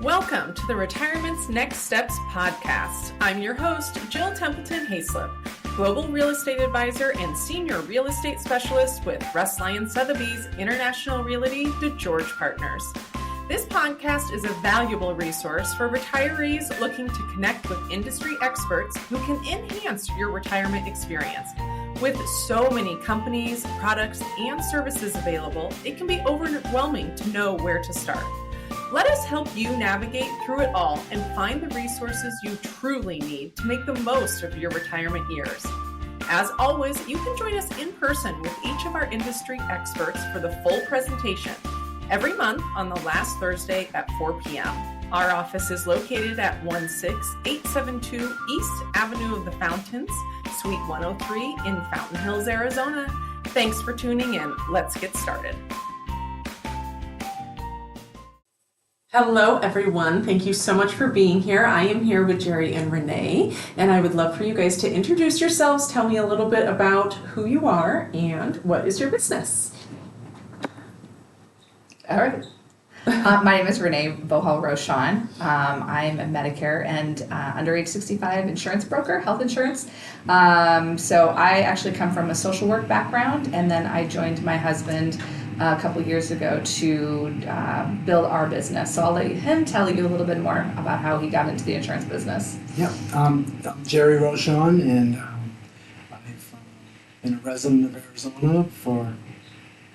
Welcome to the Retirement's Next Steps podcast. I'm your host, Jill Templeton-Haislip, Global Real Estate Advisor and Senior Real Estate Specialist with Russ Lyon Sotheby's International Realty DeGeorge Partners. This podcast is a valuable resource for retirees looking to connect with industry experts who can enhance your retirement experience. With so many companies, products, and services available, it can be overwhelming to know where to start. Let us help you navigate through it all and find the resources you truly need to make the most of your retirement years. As always, you can join us in person with each of our industry experts for the full presentation every month on the last Thursday at 4 p.m. Our office is located at 16872 East Avenue of the Fountains, Suite 103 in Fountain Hills, Arizona. Thanks for tuning in. Let's get started. Hello, everyone. Thank you so much for being here. I am here with Jerry and Renae, and I would love for you guys to introduce yourselves. Tell me a little bit about who you are and what is your business. All right. My name is Renae Bohall-Rochon. I'm a Medicare and under age 65 insurance broker, health insurance. So I actually come from a social work background, and then I joined my husband a couple years ago to build our business. So I'll let him tell you a little bit more about how he got into the insurance business. Yeah, I'm Jerry Rochon, and I've been a resident of Arizona for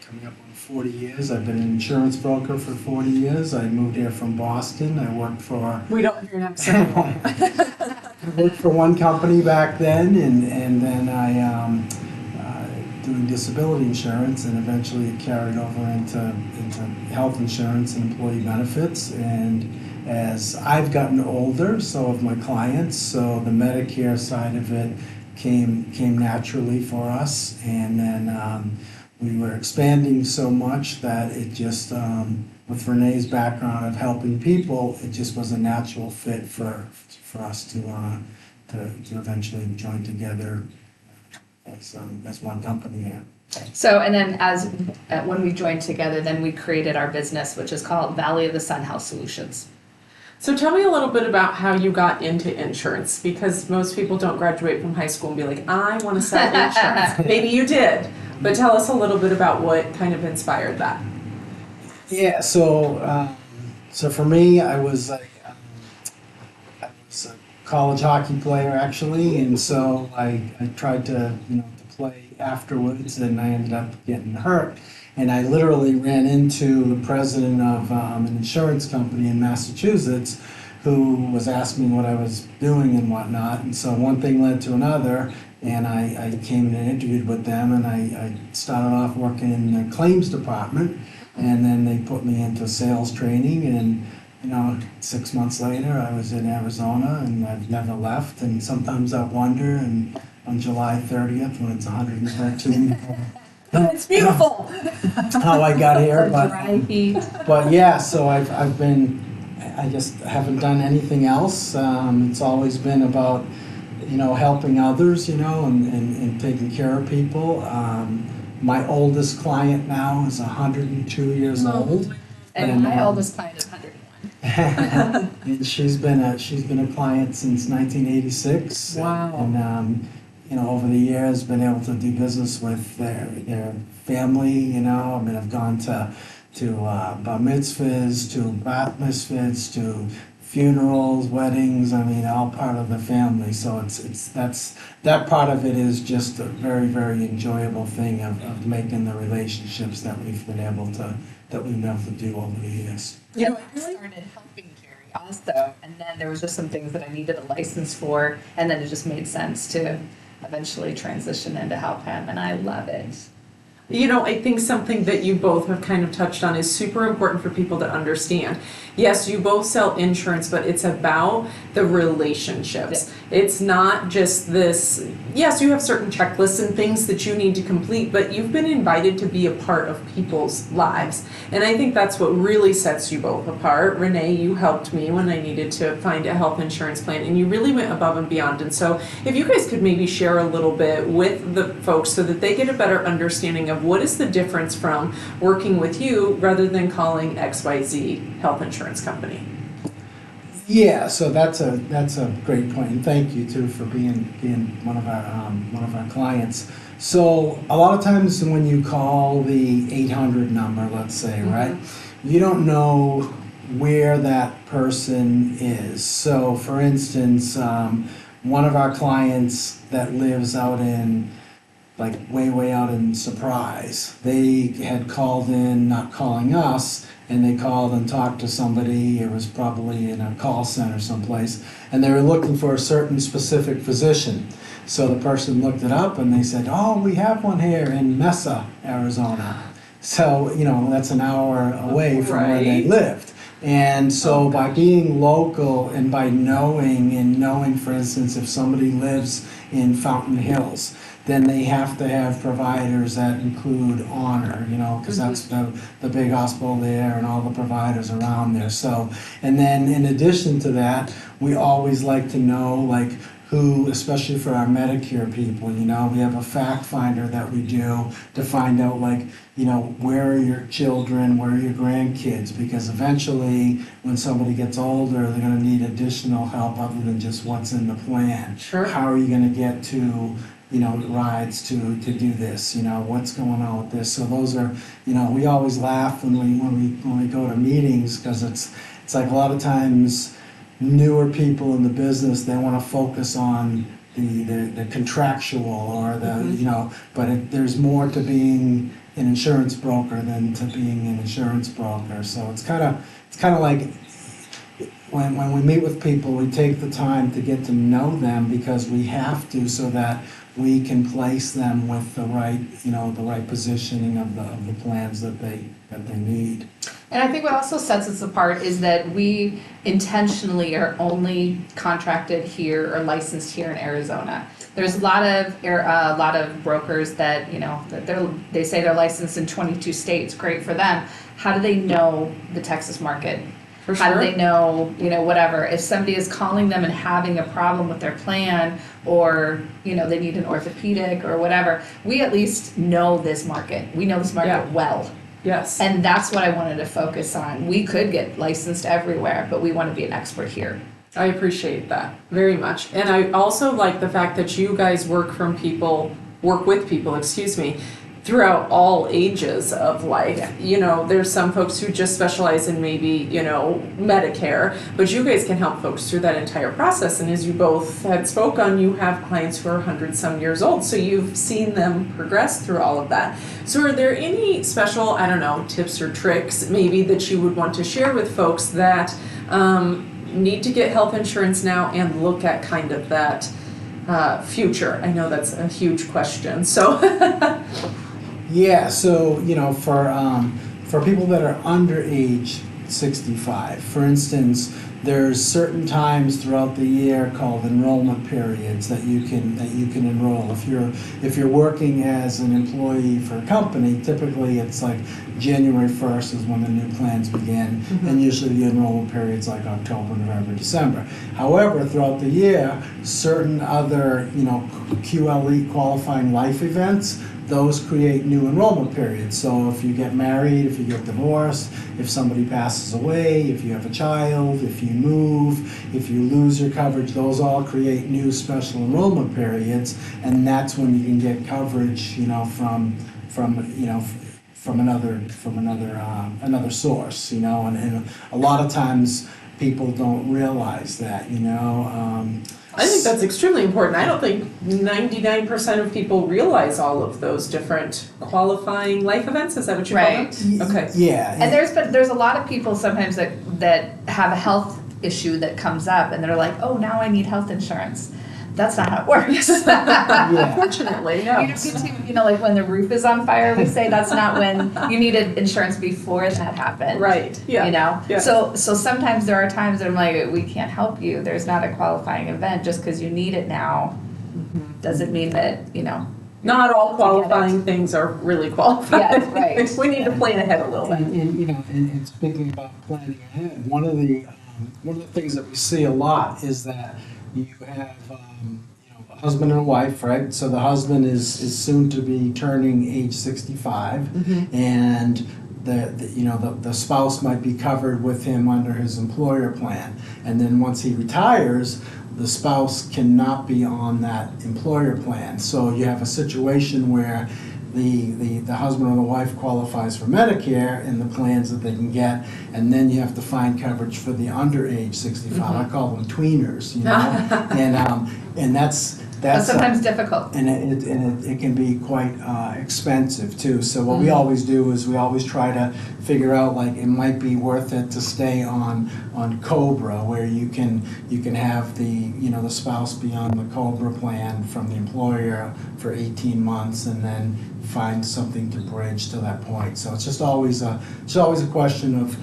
coming up on 40 years. I've been an insurance broker for 40 years. I moved here from Boston. I worked for... We don't hear an accent. I worked for one company back then, and then I doing disability insurance, and eventually it carried over into health insurance and employee benefits. And as I've gotten older, so have my clients, so the Medicare side of it came naturally for us. And then we were expanding so much that it just, with Renae's background of helping people, it just was a natural fit for us to eventually join together as one company. Yeah. So, and then when we joined together, then we created our business, which is called Valley of the Sun Health Solutions. So tell me a little bit about how you got into insurance, because most people don't graduate from high school and be like, I want to sell insurance. Maybe you did, but tell us a little bit about what kind of inspired that. Yeah, so for me, I was a college hockey player actually, and so I tried to play afterwards, and I ended up getting hurt. And I literally ran into the president of an insurance company in Massachusetts who was asking me what I was doing and whatnot. And so one thing led to another, and I came in and interviewed with them, and I started off working in the claims department, and then they put me into sales training, and 6 months later I was in Arizona, and I've never left. And sometimes I wonder, and on July 30th when it's 113, It's beautiful. how I got here, Dry heat. but yeah, so I just haven't done anything else. It's always been about, helping others, and taking care of people. My oldest client now is 102 years old. And my oldest client is 101. And she's been a client since 1986. Wow. And over the years, been able to do business with their family. I've gone to bar mitzvahs, to bat mitzvahs, to funerals, weddings. All part of the family. So that part of it is just a very, very enjoyable thing of making the relationships that we've been able to do over the years. I started helping Jerry also, and then there was just some things that I needed a license for, and then it just made sense to eventually transition into help him, and I love it. I think something that you both have kind of touched on is super important for people to understand. Yes, you both sell insurance, but it's about the relationships. Yeah. It's not just this, yes, you have certain checklists and things that you need to complete, but you've been invited to be a part of people's lives. And I think that's what really sets you both apart. Renae, you helped me when I needed to find a health insurance plan, and you really went above and beyond. And so if you guys could maybe share a little bit with the folks so that they get a better understanding of what is the difference from working with you rather than calling XYZ health insurance company. Yeah, so that's a great point, and thank you too for being one of our clients. So a lot of times when you call the 800 number, let's say, right, you don't know where that person is. So for instance, one of our clients that lives out in way out in Surprise, they had called in, not calling us, and they called and talked to somebody. It was probably in a call center someplace, and they were looking for a certain specific physician. So the person looked it up and they said, oh, we have one here in Mesa, Arizona. So, that's an hour away from where they lived. And so by being local and by knowing, for instance, if somebody lives in Fountain Hills, then they have to have providers that include Honor, because that's the big hospital there and all the providers around there. So, and then in addition to that, we always like to know, who, especially for our Medicare people, we have a fact finder that we do to find out, where are your children, where are your grandkids, because eventually when somebody gets older, they're going to need additional help other than just what's in the plan. Sure. How are you going to get to rides to do this, what's going on with this. So those are, we always laugh when we go to meetings, because it's like a lot of times newer people in the business, they want to focus on the contractual or but there's more to being an insurance broker than to being an insurance broker. So it's kind of like when we meet with people, we take the time to get to know them, because we have to, so that we can place them with the right positioning of the plans that they need. And I think what also sets us apart is that we intentionally are only contracted here or licensed here in Arizona. There's a lot of brokers that they say they're licensed in 22 states. Great for them. How do they know the Texas market? For How sure. do they know, whatever? If somebody is calling them and having a problem with their plan, or, they need an orthopedic or whatever, we at least know this market. We know this market well. Yes. And that's what I wanted to focus on. We could get licensed everywhere, but we want to be an expert here. I appreciate that very much. And I also like the fact that you guys work with people, throughout all ages of life. Yeah. There's some folks who just specialize in maybe, Medicare, but you guys can help folks through that entire process. And as you both had spoken, you have clients who are 100-some years old, so you've seen them progress through all of that. So are there any special, tips or tricks maybe that you would want to share with folks that need to get health insurance now and look at kind of that future? I know that's a huge question, so. Yeah, so for people that are under age 65, for instance, there's certain times throughout the year called enrollment periods that you can enroll. If you're working as an employee for a company, typically it's like January 1st is when the new plans begin, and usually the enrollment period's like October, November, December. However, throughout the year, certain other QLE, qualifying life events, those create new enrollment periods. So if you get married, if you get divorced, if somebody passes away, if you have a child, if you move, if you lose your coverage, those all create new special enrollment periods, and that's when you can get coverage, from another source, and a lot of times people don't realize that, I think that's extremely important. I don't think 99% of people realize all of those different qualifying life events. Is that what you call them? Okay. Yeah. And there's a lot of people sometimes that have a health issue that comes up, and they're like, oh, now I need health insurance. That's not how it works. Unfortunately, no. You don't get to, like when the roof is on fire, we say that's not when you needed insurance before that happened. Right. Yeah. Yeah. So sometimes there are times that I'm like, we can't help you. There's not a qualifying event. Just because you need it now doesn't mean that, Not all qualifying things are really qualifying. Yeah, right. We need to plan ahead a little bit. And speaking about planning ahead, one of the things that we see a lot is that you have a husband and a wife, right? So the husband is soon to be turning age 65, and the spouse might be covered with him under his employer plan. And then once he retires, the spouse cannot be on that employer plan. So you have a situation where the husband or the wife qualifies for Medicare and the plans that they can get, and then you have to find coverage for the under age 65. I call them tweeners, and that's sometimes difficult. And it can be quite expensive too. So what we always do is we always try to figure out, like, it might be worth it to stay on COBRA, where you can have the spouse be on the COBRA plan from the employer for 18 months and then find something to bridge to that point. So it's just always a question of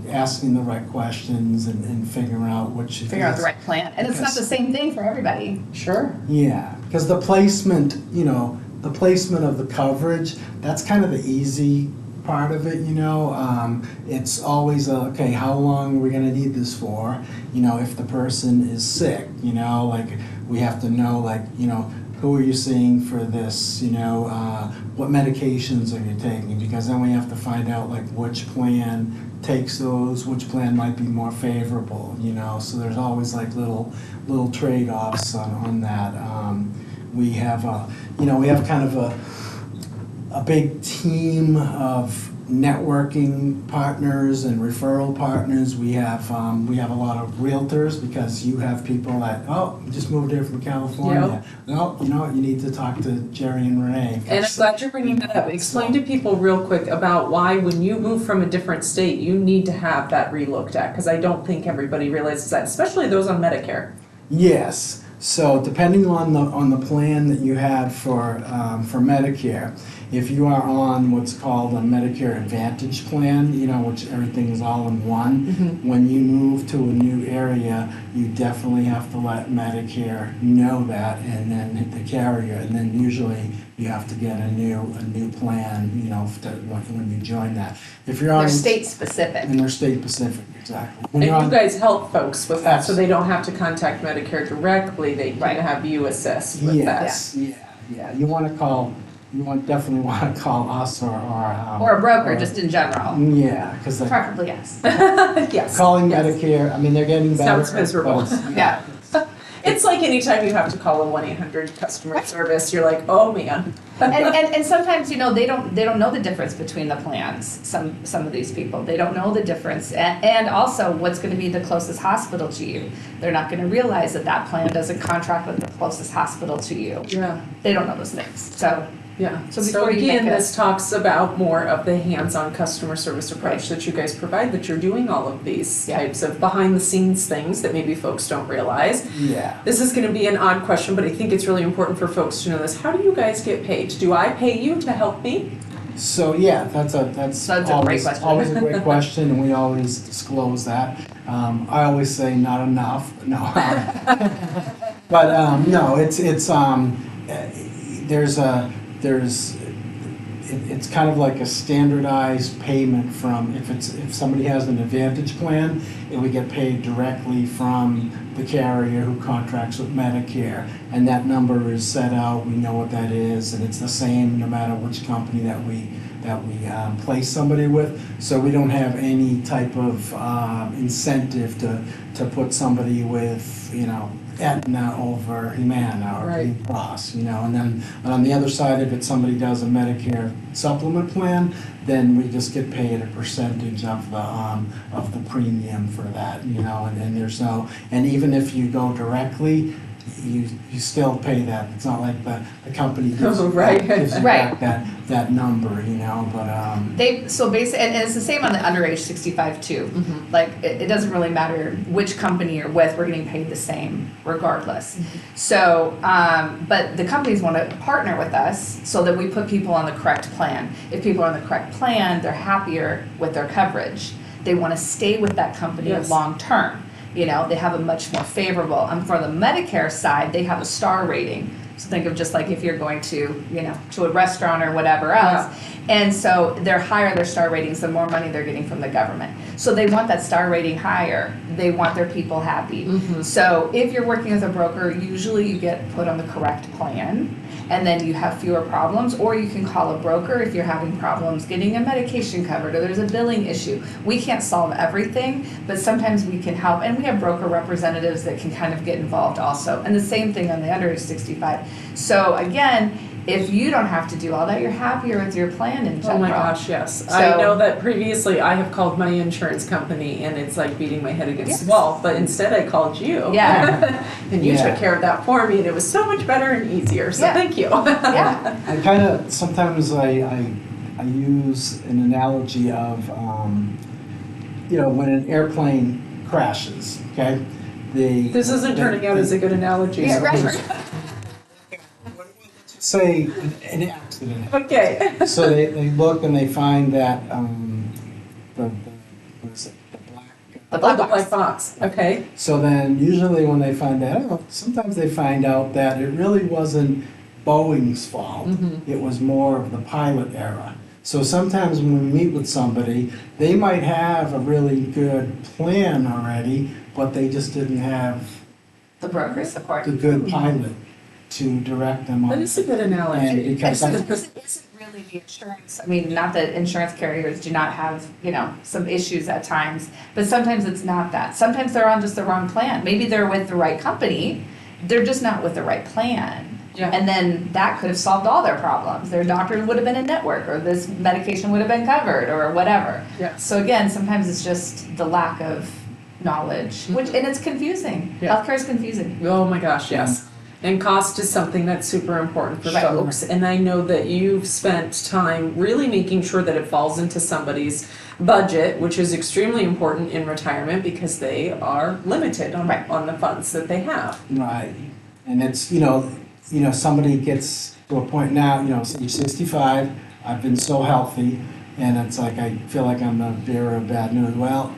asking the right questions and figuring out figure out the right plan. And it's not the same thing for everybody. Sure. Yeah, because the placement of the coverage, that's kind of the easy part of it, it's always okay, how long are we going to need this for? If the person is sick, like we have to know, like, who are you seeing for this, what medications are you taking? Because then we have to find out, like, which plan takes those, which plan might be more favorable, so there's always like little trade-offs on that. We have kind of a big team of networking partners and referral partners. We have a lot of realtors, because you have people that, you just moved here from California. No, you know what, you need to talk to Jerry and Renae. And I'm glad you're bringing that up. Explain to people real quick about why, when you move from a different state, you need to have that relooked at, because I don't think everybody realizes that, especially those on Medicare. Yes. So depending on the plan that you had for Medicare, if you are on what's called a Medicare Advantage plan, which everything is all in one, when you move to a new area, you definitely have to let Medicare know that, and then hit the carrier, and then usually you have to get a new plan, when you join that. If you're on, they're state specific. And they're state specific, exactly. And you guys help folks with that, so they don't have to contact Medicare directly. They can have you assist with that. Yeah. You definitely want to call us or a broker, just in general. Yeah, because preferably yes. Yes. Calling Medicare, I mean, they're getting better. Sounds miserable. Yeah. It's like anytime you have to call a 1-800 customer service, you're like, oh man. and sometimes, they don't know the difference between the plans. Some of these people, they don't know the difference, and also what's going to be the closest hospital to you. They're not going to realize that plan doesn't contract with the closest hospital to you. Yeah. They don't know those things. So So again, this talks about more of the hands-on customer service approach that you guys provide, that you're doing all of these types of behind-the-scenes things that maybe folks don't realize. Yeah. This is going to be an odd question, but I think it's really important for folks to know this. How do you guys get paid? Do I pay you to help me? So that's great question. always a great question, and we always disclose that. I always say not enough. No, but no, it's kind of like a standardized payment from, if somebody has an Advantage plan, and we get paid directly from the carrier who contracts with Medicare, and that number is set out, we know what that is, and it's the same no matter which company that we place somebody with. So we don't have any type of incentive to put somebody with, Aetna over Humana or Blue Cross, and then on the other side, if somebody does a Medicare supplement plan, then we just get paid a percentage of the premium for that, and there's no, and even if you go directly, you still pay that. It's not like the company gives you back that number, but so basically, and it's the same on the under age 65 too. Like it doesn't really matter which company you're with, we're getting paid the same regardless. So but the companies want to partner with us so that we put people on the correct plan. If people are on the correct plan, they're happier with their coverage. They want to stay with that company long term. They have a much more favorable. For the Medicare side, they have a star rating. So think of just like if you're going to, to a restaurant or whatever else. And so they're higher their star ratings, the more money they're getting from the government. So they want that star rating higher. They want their people happy. So if you're working with a broker, usually you get put on the correct plan. and then you have fewer problems, or you can call a broker if you're having problems getting a medication covered or there's a billing issue. We can't solve everything, but sometimes we can help, and we have broker representatives that can kind of get involved also. And the same thing on the under age 65. So again, if you don't have to do all that, you're happier with your plan in general. Oh my gosh, yes. So, I know that previously I have called my insurance company and it's like beating my head against the wall, but instead I called you. Yeah. And you took care of that for me and it was so much better and easier, so thank you. Yeah. I kind of, sometimes I use an analogy of, when an airplane crashes, okay? This isn't turning out as a good analogy. Yeah, right. Say an accident. Okay. So they look and they find that what is it, The Oh, the black black box. box, okay. So then usually when they find that out, sometimes they find out that it really wasn't Boeing's fault. It was more of the pilot error. So sometimes when we meet with somebody, they might have a really good plan already, but they just didn't have The broker support. the good pilot to direct them on. That is a good And analogy. because It isn't really the insurance. I mean, not that insurance carriers do not have, some issues at times, but sometimes it's not that. Sometimes they're on just the wrong plan. Maybe they're with the right company, they're just not with the right plan. Yeah. And then that could have solved all their problems. Their doctor would have been in network, or this medication would have been covered, or whatever. Yeah. So again, sometimes it's just the lack of knowledge, and it's confusing. Yeah. Healthcare is confusing. Oh my gosh, yes. And cost is something that's super important for Right. folks. And I know that you've spent time really making sure that it falls into somebody's budget, which is extremely important in retirement because they are limited on, Right. on the funds that they have. Right, and it's, somebody gets to a point now, say you're 65, I've been so healthy, and it's like, I feel like I'm the bearer of bad news. Well,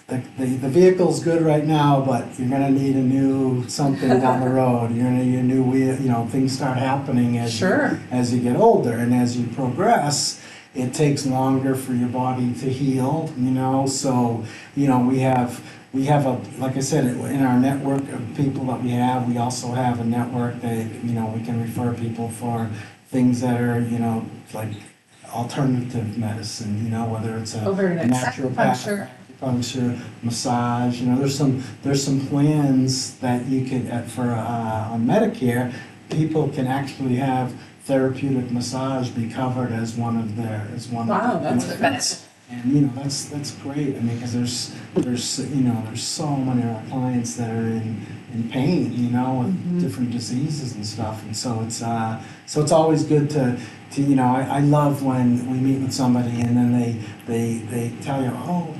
the vehicle's good right now, but you're gonna need a new something down the road. You're gonna need a new wheel, things start happening as Sure. as you get older, and as you progress, it takes longer for your body to heal, so, we have a, like I said, in our network of people that we also have a network that, we can refer people for things that are, like alternative medicine, whether it's a Oh, very nice. naturopath, acupuncture, massage, there's some plans that you can, on Medicare, people can actually have therapeutic massage be covered as one of their, Wow, that's benefits. And that's great. I mean, because there's so many of our clients that are in pain, with different diseases and stuff, and so it's always good to I love when we meet with somebody and then they tell you, oh,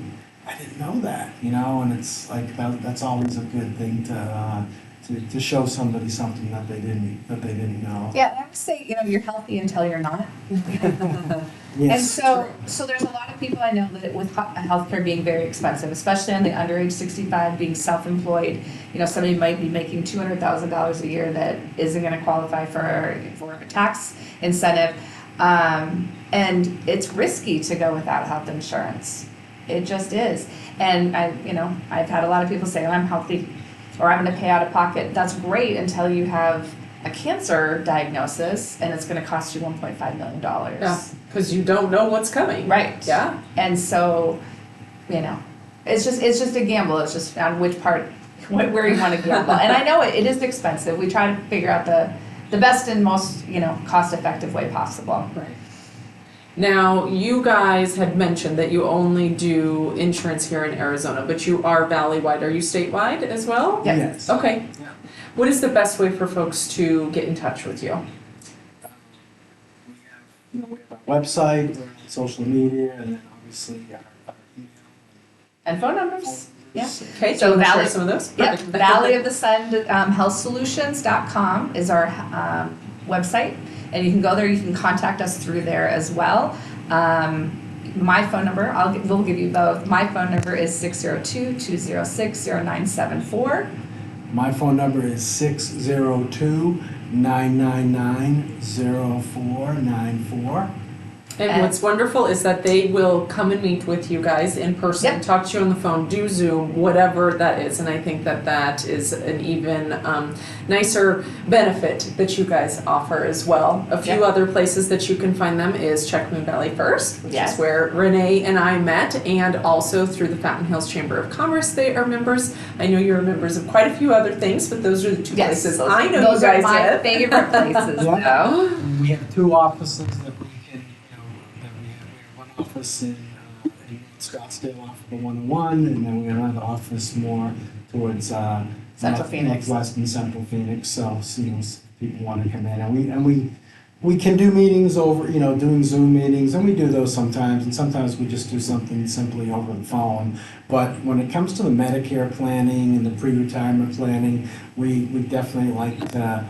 I didn't know that, and it's like that's always a good thing to show somebody something that they didn't know. Yeah, I would say, you're healthy until you're not. And Yes. so there's a lot of people I know that with healthcare being very expensive, especially on the under age 65, being self-employed, somebody might be making $200,000 a year that isn't going to qualify for a tax incentive. And it's risky to go without health insurance. It just is. And I've had a lot of people say, oh, I'm healthy, or I'm going to pay out of pocket. That's great until you have a cancer diagnosis and it's going to cost you $1.5 million. Yeah, because you don't know what's coming. Right. Yeah. And so, it's just a gamble. It's just on which part, where you want to gamble. And I know it is expensive. We try to figure out the best and most, cost-effective way possible. Right. Now, you guys had mentioned that you only do insurance here in Arizona, but you are valley-wide. Are you statewide as well? Yeah. Yes. Okay. Yeah. What is the best way for folks to get in touch with you? We have our website, we're on social media, and then obviously our email. And phone numbers. Yeah. Okay, So so Valley- share some of those? Yep. Perfect. Valley of the Sun healthsolutions.com is our website. And you can go there, you can contact us through there as well. My phone number, we'll give you both. My phone number is 602-206-0974. My phone number is 602-999-0494. And what's wonderful is that they will come and meet with you guys in person, Yep. talk to you on the phone, do Zoom, whatever that is. And I think that that is an even nicer benefit that you guys offer as well. A few Yep. other places that you can find them is Check Moon Valley First, which Yes. is where Renae and I met, and also through the Fountain Hills Chamber of Commerce they are members. I know you're members of quite a few other things, but those are the two places I know those you guys are my live. favorite places, Yeah. though. We have two offices that we can, that we have one office in Scottsdale off of the 101, and then we have another office more towards Central Phoenix. Northwest and Central Phoenix. So, people want to come in, and we can do meetings over, doing Zoom meetings, and we do those sometimes, and sometimes we just do something simply over the phone. But when it comes to the Medicare planning and the pre-retirement planning, we definitely like to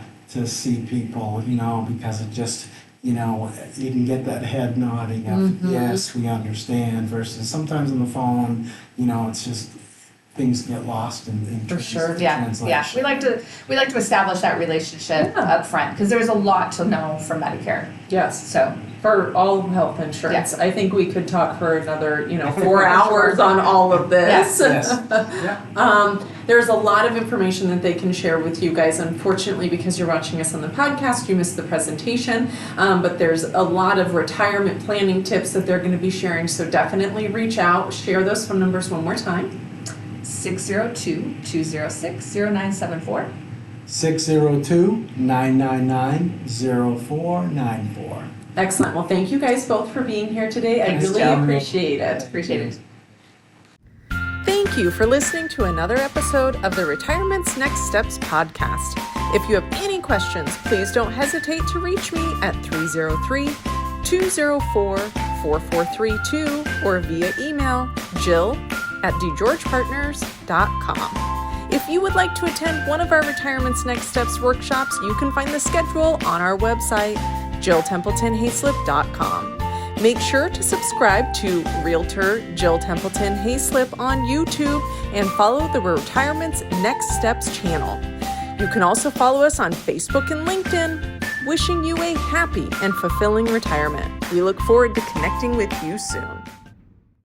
see people, because it just, you can get that head nodding of, yes, we understand, versus sometimes on the phone, it's just, things get lost in For sure. translation. Yeah. We like to establish that relationship up front, because there's a lot to know from Medicare. Yes. So For all health insurance. Yeah. I think we could talk for another, 4 hours on all of this. Yes. Yeah. There's a lot of information that they can share with you guys. Unfortunately, because you're watching us on the podcast, you missed the presentation. But there's a lot of retirement planning tips that they're going to be sharing. So definitely reach out. Share those phone numbers one more time. 602-206-0974. 602-999-0494. Excellent. Well, thank you guys both for being here today. Thanks, I really Jill. appreciate it. Appreciate it. Thank you for listening to another episode of the Retirement's Next Steps podcast. If you have any questions, please don't hesitate to reach me at 303-204-4432 or via email jill@dgeorgepartners.com. If you would like to attend one of our Retirement's Next Steps workshops, you can find the schedule on our website, Templeton-Haislip.com. Make sure to subscribe to Realtor Jill Templeton-Haislip on YouTube and follow the Retirement's Next Steps channel. You can also follow us on Facebook and LinkedIn. Wishing you a happy and fulfilling retirement. We look forward to connecting with you soon.